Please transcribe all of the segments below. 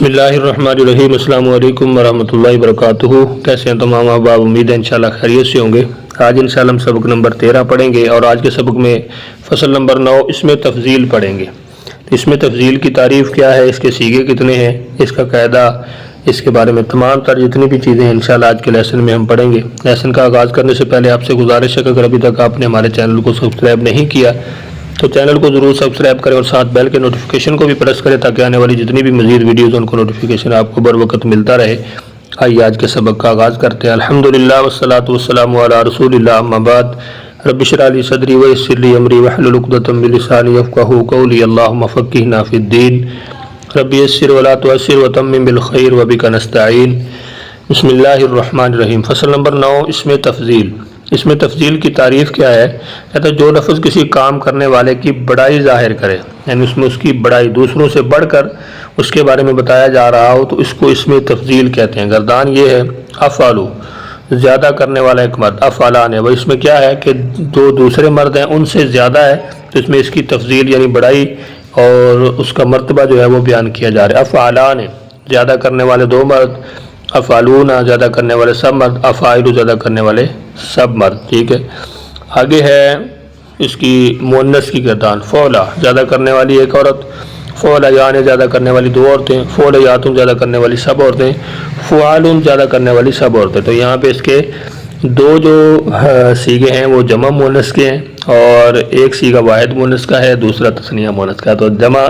بسم اللہ الرحمن الرحیم۔ السلام علیکم ورحمۃ اللہ وبرکاتہ۔ کیسے ہیں تمام احباب؟ امید ہے انشاءاللہ خیریت سے ہوں گے۔ آج انشاءاللہ ہم سبق نمبر 13 پڑھیں گے اور آج کے سبق میں فصل نمبر 9 اس میں تفضیل پڑھیں گے۔ اس میں تفضیل کی تعریف کیا ہے، اس کے صیغے کتنے ہیں، اس کا قاعدہ، اس کے بارے میں تمام تر جتنی بھی چیزیں ہیں انشاءاللہ آج کے لیسن میں ہم پڑھیں گے۔ لیسن کا آغاز کرنے سے پہلے آپ سے گزارش ہے کہ اگر ابھی تک آپ نے ہمارے چینل کو سبسکرائب نہیں کیا تو چینل کو ضرور سبسکرائب کریں اور ساتھ بیل کے نوٹیفیکیشن کو بھی پریس کریں تاکہ آنے والی جتنی بھی مزید ویڈیوز ان کو نوٹیفیکیشن آپ کو بر وقت ملتا رہے۔ آئیے آج کے سبق کا آغاز کرتے ہیں۔ الحمدللہ والصلاۃ والسلام علی رسول اللہ، اما بعد، رب اشرح لی صدری ویسر لی امری واحلل عقدۃ من لسانی یفقہوا قولی، اللہم فقہنا فی الدین، رب یسر ولا تعسر وتمم بالخیر وبک نستعین۔ بسم اللہ الرحمن الرحیم۔ فصل نمبر 9 اس میں تفضیل۔ اس میں تفضیل کی تعریف کیا ہے؟ کہتا ہے جو لفظ کسی کام کرنے والے کی بڑائی ظاہر کرے، یعنی اس میں اس کی بڑائی دوسروں سے بڑھ کر اس کے بارے میں بتایا جا رہا ہو تو اس کو اس میں تفضیل کہتے ہیں۔ گردان یہ ہے افعلو، زیادہ کرنے والا ایک مرد، افعلان ہے، وہ اس میں کیا ہے کہ جو دوسرے مرد ہیں ان سے زیادہ ہے تو اس میں اس کی تفضیل یعنی بڑائی اور اس کا مرتبہ جو ہے وہ بیان کیا جا رہا ہے۔ افعلان ہے، زیادہ کرنے والے دو مرد، افعلون زیادہ کرنے والے سب مرد، افعائل زیادہ کرنے والے سب مرد، ٹھیک ہے۔ آگے ہے اس کی مؤنث کی گردان، فولا زیادہ کرنے والی ایک عورت، فولیان زیادہ کرنے والی دو عورتیں، فولیاتن زیادہ کرنے والی سب عورتیں، فعالن زیادہ کرنے والی سب عورتیں۔ تو یہاں پہ اس کے دو جو صیغے ہیں وہ جمع مؤنث کے ہیں اور ایک صیغہ واحد مؤنث کا ہے، دوسرا تثنیہ مؤنث کا ہے۔ تو جمع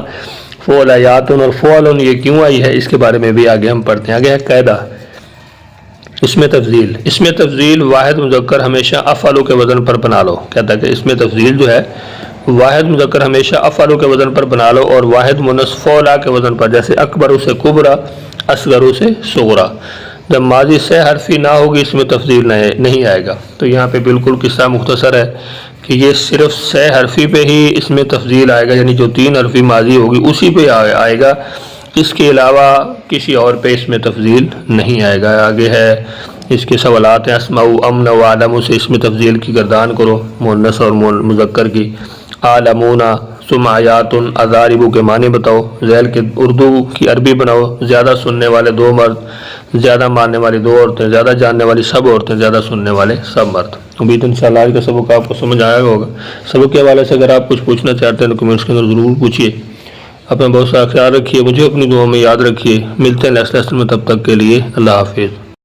فولیاتن اور فعلن یہ کیوں آئی ہے اس کے بارے میں بھی آگے ہم پڑھتے ہیں۔ آگے ہے قاعدہ اس میں تفضیل۔ اس میں تفضیل واحد مذکر ہمیشہ افعلو کے وزن پر بنا لو۔ کہتا ہے کہ اس میں تفضیل جو ہے واحد مذکر ہمیشہ افعلو کے وزن پر بنا لو اور واحد مؤنث فولا کے وزن پر، جیسے اکبر سے کبرا، اصغر سے صغرا۔ جب ماضی سے حرفی نہ ہوگی اس میں تفضیل نہیں آئے گا۔ تو یہاں پہ بالکل قصہ مختصر ہے کہ یہ صرف سے حرفی پہ ہی اس میں تفضیل آئے گا، یعنی جو 3 حرفی ماضی ہوگی اسی پہ آئے گا، اس کے علاوہ کسی اور پہ اس میں تفضیل نہیں آئے گا۔ آگے ہے اس کے سوالات ہیں، اسماء امن و عالم سے اس میں تفضیل کی گردان کرو، مؤنث اور مذکر کی۔ عالمون، سمعیات، اضارب کے معنی بتاؤ، ذیل کے اردو کی عربی بناؤ، زیادہ سننے والے دو مرد، زیادہ ماننے والی دو عورتیں، زیادہ جاننے والی سب عورتیں، زیادہ سننے والے سب مرد۔ امید انشاءاللہ آج کا سبق آپ کو سمجھ آیا ہوگا۔ سبق کے حوالے سے اگر آپ کچھ پوچھنا چاہتے ہیں تو کمنٹس کے اندر ضرور پوچھیے۔ اپنا بہت سارا خیال رکھیے، مجھے اپنی دعاؤں میں یاد رکھیے۔ ملتے ہیں نیکسٹ لیسن میں، تب تک کے لیے اللہ حافظ۔